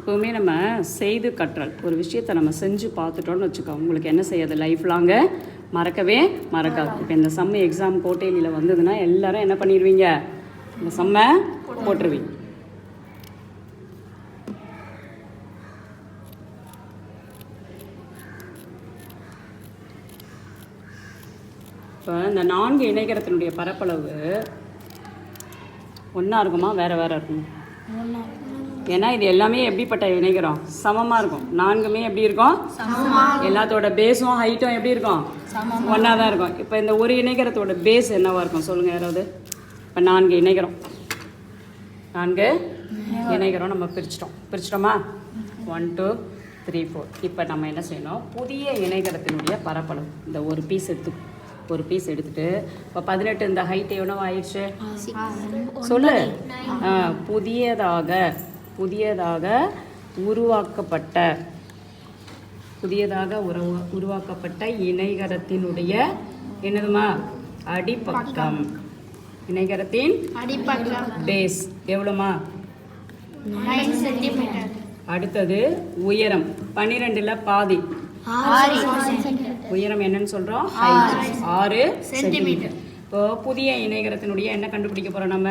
எப்போவுமே நம்ம செய்து கற்றல் ஒரு விஷயத்தை நம்ம செஞ்சு பார்த்துட்டோன்னு வச்சுக்கோங்க, உங்களுக்கு என்ன செய்யாது, லைஃப் லாங்கு மறக்கவே மறக்காது. இப்போ இந்த சம்ம எக்ஸாம் கோட்டையில் வந்ததுன்னா எல்லாரும் என்ன பண்ணிடுவீங்க, இந்த சம்மை போட்டுருவீங்க. இப்போ இந்த 4 இணைகரத்தினுடைய பரப்பளவு ஒன்றா இருக்குமா வேறு வேறு இருக்குமா? ஏன்னா இது எல்லாமே எப்படிப்பட்ட இணைகரம், சமமாக இருக்கும். 4மே எப்படி இருக்கும், எல்லாத்தோட பேஸும் ஹைட்டும் எப்படி இருக்கும், ஒன்றா தான் இருக்கும். இப்போ இந்த ஒரு இணைகரத்தோட பேஸ் என்னவாக இருக்கும் சொல்லுங்கள் யாராவது. இப்போ 4 இணைகரம், 4 இணைகரம் நம்ம பிரிச்சிட்டோமா, 1 2 3 4. இப்போ நம்ம என்ன செய்யணும், புதிய இணைகரத்தினுடைய பரப்பளவு இந்த ஒரு பீஸ் எடுத்துட்டு இப்போ 18 இந்த ஹைட் எவ்வளோ ஆயிடுச்சு சொல்லு. புதியதாக உருவாக்கப்பட்ட இணைகரத்தினுடைய என்னதுமா அடிப்பக்கம், இணைகரத்தின் பேஸ் எவ்வளோமா 9 சென்டிமீட்டர். அடுத்தது உயரம் 12ல் பாதி, உயரம் என்னன்னு சொல்கிறோம் 6 சென்டிமீட்டர். இப்போ புதிய இணைகரத்தினுடைய என்ன கண்டுபிடிக்க போகிறோம் நம்ம,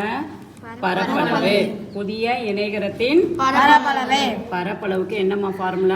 பரப்பளவு. புதிய இணைகரத்தின் பரப்பளவுக்கு என்னம்மா ஃபார்முலா,